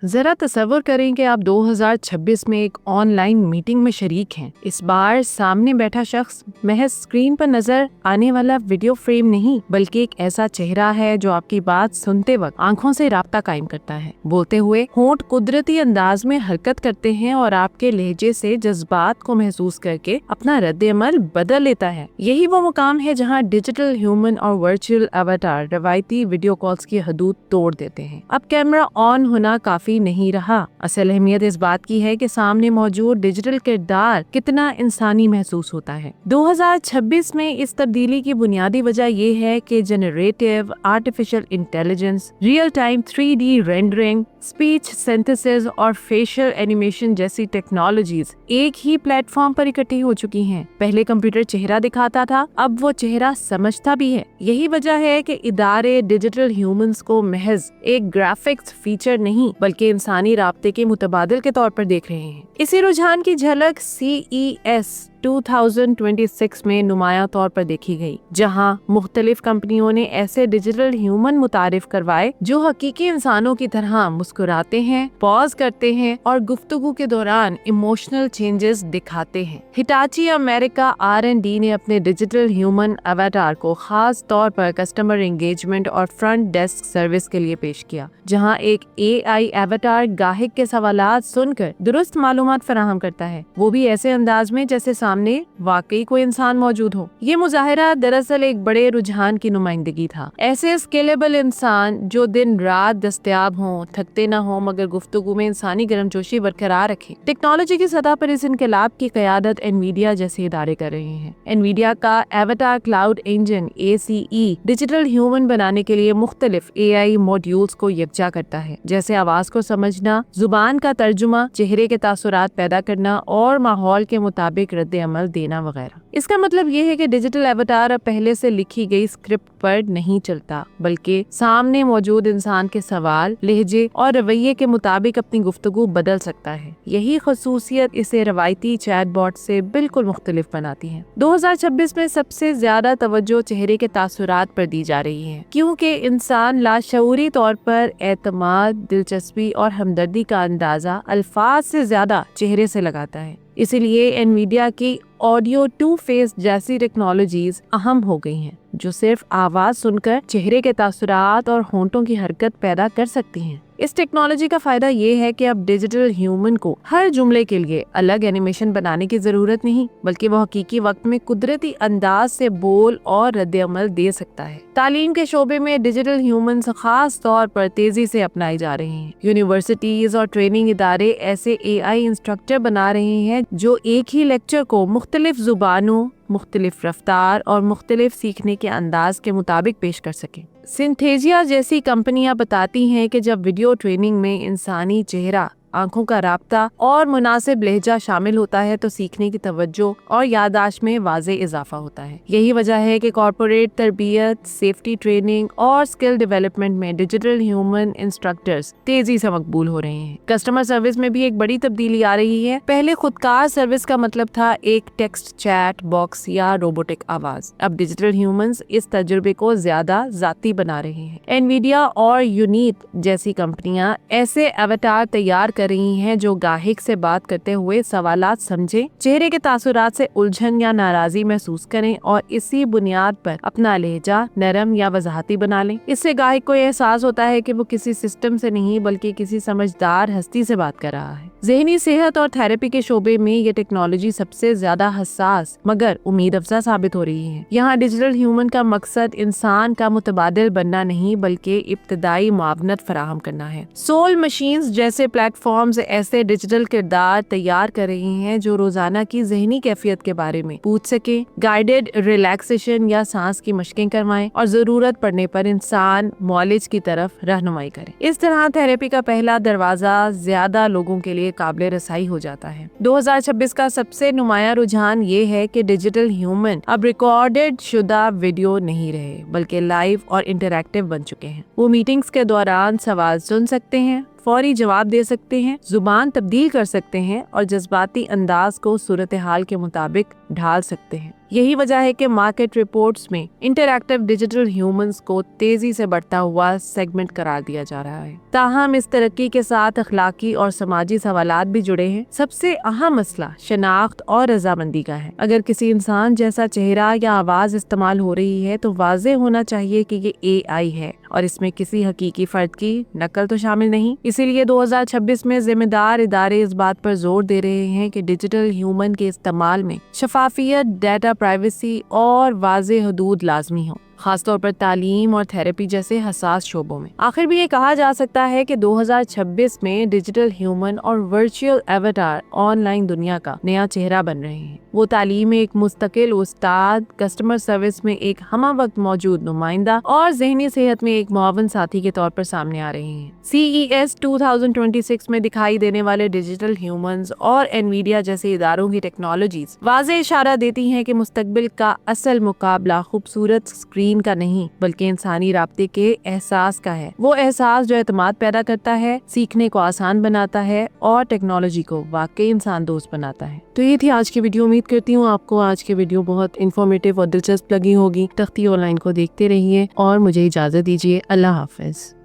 जरा तसव्वुर करें कि आप 2026 में एक ऑनलाइन मीटिंग में शरीक हैं। इस बार सामने बैठा शख्स महज स्क्रीन पर नजर आने वाला वीडियो फ्रेम नहीं, बल्कि एक ऐसा चेहरा है जो आपकी बात सुनते वक्त आंखों से राब्ता कायम करता है। बोलते हुए होंठ कुदरती अंदाज में हरकत करते हैं और आपके लहजे से जज्बात को महसूस करके अपना रद्द-ए-अमल बदल लेता है। यही वो मुकाम है जहाँ डिजिटल ह्यूमन और वर्चुअल अवतार रवायती वीडियो कॉल्स की हदूद तोड़ देते हैं। अब कैमरा ऑन होना काफी नहीं रहा, असल अहमियत इस बात की है कि सामने मौजूद डिजिटल किरदार कितना इंसानी महसूस होता है। 2026 में इस तब्दीली की बुनियादी वजह ये है कि generative artificial intelligence, real time 3D rendering, speech synthesis और फेशियल एनिमेशन जैसी टेक्नोलॉजीज एक ही प्लेटफॉर्म पर इकट्ठी हो चुकी हैं। पहले कंप्यूटर चेहरा दिखाता था, अब वो चेहरा समझता भी है। यही वजह है कि इदारे डिजिटल ह्यूमंस को महज एक ग्राफिक्स फीचर नहीं बल्कि इंसानी राब्ते के मुतबादिल के तौर पर देख रहे हैं। इसी रुझान की झलक CES 2026 में नुमाया तौर पर देखी गई, जहां मुख्तलिफ कंपनियों ने ऐसे डिजिटल ह्यूमन मुतारिफ करवाए जो हकीकी इंसानों की तरह मुस्कुराते हैं, पॉज करते हैं और गुफ्तगू के दौरान इमोशनल चेंजेस दिखाते हैं। हिटाची अमेरिका R&D ने अपने डिजिटल ह्यूमन अवतार को खास तौर पर कस्टमर एंगेजमेंट और फ्रंट डेस्क सर्विस के लिए पेश किया, जहां एक AI अवतार गाहिक के सवालात सुनकर दुरुस्त मालूमात फराहम करता है, वो भी ऐसे अंदाज में जैसे सामने वाकई कोई इंसान मौजूद हो। ये मुजाहिरा दरअसल एक बड़े रुझान की नुमाइंदगी था। ऐसे स्केलेबल इंसान जो दिन रात दस्तयाब हों, थकते न हों, मगर गुफ्तगू में इंसानी गर्मजोशी बरकरार रखें। टेक्नोलॉजी की सतह पर इस इनकलाब की क़यादत एनवीडिया जैसे इदारे कर रहे हैं। एनवीडिया का Avatar cloud engine ACE digital human बनाने के लिए मुख्तलिफ AI मॉड्यूल्स को यकजा करता है, जैसे आवाज को समझना, जुबान का तर्जुमा, चेहरे के तासुरात पैदा करना और माहौल के मुताबिक रद्द-ए-अमल देना वगैरह। इसका मतलब ये है कि डिजिटल अवतार अब पहले से लिखी गई स्क्रिप्ट पर नहीं चलता, बल्कि सामने मौजूद इंसान के सवाल, लहजे और रवैये के मुताबिक अपनी गुफ्तगू बदल सकता है। यही खसूसियत इसे रवायती चैटबॉट से बिल्कुल मुख्तलिफ बनाती है। 2026 में सबसे ज्यादा तवज्जो चेहरे के तासुरात पर दी जा रही है, क्योंकि इंसान लाशऊरी तौर पर एतमाद, दिलचस्पी और हमदर्दी का अंदाजा अल्फाज से ज्यादा चेहरे से लगाता है। इसीलिए एनवीडिया की ऑडियो टू फेस जैसी टेक्नोलॉजीज अहम हो गई हैं, जो सिर्फ आवाज सुनकर चेहरे के तासुरात और होंठों की हरकत पैदा कर सकती हैं। इस टेक्नोलॉजी का फायदा ये है कि अब डिजिटल ह्यूमन को हर जुमले के लिए अलग एनिमेशन बनाने की जरूरत नहीं, बल्कि वो हकीकी वक्त में कुदरती अंदाज से बोल और रद्द-ए-अमल दे सकता है। तालीम के शोबे में डिजिटल ह्यूमन खास तौर पर तेजी से अपनाई जा रही हैं। यूनिवर्सिटीज और ट्रेनिंग इदारे ऐसे AI इंस्ट्रक्टर बना रहे हैं जो एक ही लेक्चर को मुख्तलिफ जुबानों, मुख्तलिफ रफ्तार और मुख्तलिफ सीखने के अंदाज के मुताबिक पेश कर सकें। सिंथेजिया जैसी कंपनियां बताती हैं कि जब वीडियो ट्रेनिंग में इंसानी चेहरा, आंखों का राब्ता और मुनासिब लहजा शामिल होता है तो सीखने की तवज्जो और याददाश्त में वाज़े इजाफा होता है। यही वजह है कि कॉर्पोरेट तरबियत, सेफ्टी ट्रेनिंग और स्किल डेवलपमेंट में डिजिटल ह्यूमन इंस्ट्रक्टर्स तेजी से मकबूल हो रहे हैं। कस्टमर सर्विस में भी एक बड़ी तब्दीली आ रही है। पहले खुदकार सर्विस का मतलब था एक टेक्स्ट चैट बॉक्स या रोबोटिक आवाज। अब डिजिटल ह्यूमंस इस तजुर्बे को ज्यादा जाती बना रहे हैं। एनवीडिया और यूनिक जैसी कंपनियां ऐसे अवतार तैयार कर रही हैं जो गाहिक से बात करते हुए सवालात समझे, चेहरे के तासुरात से उलझन या नाराजगी महसूस करें और इसी बुनियाद पर अपना लहजा नरम या वजाहती बना लें। इससे गाहिक को एहसास होता है कि वो किसी सिस्टम से नहीं बल्कि किसी समझदार हस्ती से बात कर रहा है। ज़हनी सेहत और थेरेपी के शोबे में ये टेक्नोलॉजी सबसे ज्यादा हसास मगर उम्मीद अफजा साबित हो रही है। यहाँ डिजिटल ह्यूमन का मकसद इंसान का मुतबादिल बनना नहीं बल्कि इब्तदाई मुआवनत फराहम करना है। सोल मशीन्स जैसे प्लेटफॉर्म्स ऐसे डिजिटल किरदार तैयार कर रही हैं जो रोजाना की ज़हनी कैफियत के बारे में पूछ सके, गाइडेड रिलैक्सेशन या सांस की मशकें करवाएं और जरूरत पड़ने पर इंसान मौलिज की तरफ रहनुमाई करे। इस तरह थेरेपी का पहला दरवाजा ज्यादा लोगों के लिए काबिल रसाई हो जाता है। 2026 का सबसे नुमाया रुझान ये है कि डिजिटल ह्यूमन अब रिकॉर्डेड शुदा वीडियो नहीं रहे बल्कि लाइव और इंटरैक्टिव बन चुके हैं। वो मीटिंग्स के दौरान सवाल सुन सकते हैं, फौरी जवाब दे सकते हैं, जुबान तब्दील कर सकते हैं और जज्बाती अंदाज को सूरत हाल के मुताबिक ढाल सकते हैं। यही वजह है कि मार्केट रिपोर्ट्स में इंटरैक्टिव डिजिटल ह्यूमंस को तेजी से बढ़ता हुआ सेगमेंट करार दिया जा रहा है। ताहम इस तरक्की के साथ अखलाकी और समाजी सवालात भी जुड़े हैं। सबसे अहम मसला शनाख्त और रजामंदी का है। अगर किसी इंसान जैसा चेहरा या आवाज इस्तेमाल हो रही है तो वाज़ेह होना चाहिए कि ये AI है और इसमें किसी हकीकी फर्द की नकल तो शामिल नहीं। इसीलिए 2026 में जिम्मेदार इदारे इस बात पर जोर दे रहे हैं कि डिजिटल ह्यूमन के इस्तेमाल में शफाफियत, डाटा प्राइवेसी और वाज़ेह हदूद लाजमी हो, खासतौर पर तालीम और थेरेपी जैसे हसास शोबों में। आखिर भी ये कहा जा सकता है कि 2026 में डिजिटल ह्यूमन और वर्चुअल एवटार ऑनलाइन दुनिया का नया चेहरा बन रहे हैं। वो तालीम में एक मुस्तकिल उस्ताद, कस्टमर सर्विस में एक हमा वक्त मौजूद नुमाइंदा और ज़हनी सेहत में एक मुआवन साथी के तौर पर सामने आ रहे हैं। CES 2026 में दिखाई देने वाले डिजिटल ह्यूमंस और एनवीडिया जैसे इदारों की टेक्नोलॉजीज वाज़ेह इशारा देती हैं कि मुस्तकबिल का असल मुकाबला खूबसूरत स्क्रीन का नहीं बल्कि इंसानी राब्ते के एहसास का है। वो एहसास जो एतमाद पैदा करता है, सीखने को आसान बनाता है और टेक्नोलॉजी को वाकई इंसान दोस्त बनाता है। तो ये थी आज की वीडियो। उम्मीद करती हूँ आपको आज की वीडियो बहुत इन्फॉर्मेटिव और दिलचस्प लगी होगी। तख्ती ऑनलाइन को देखते रहिए और मुझे इजाजत दीजिए। अल्लाह हाफिज।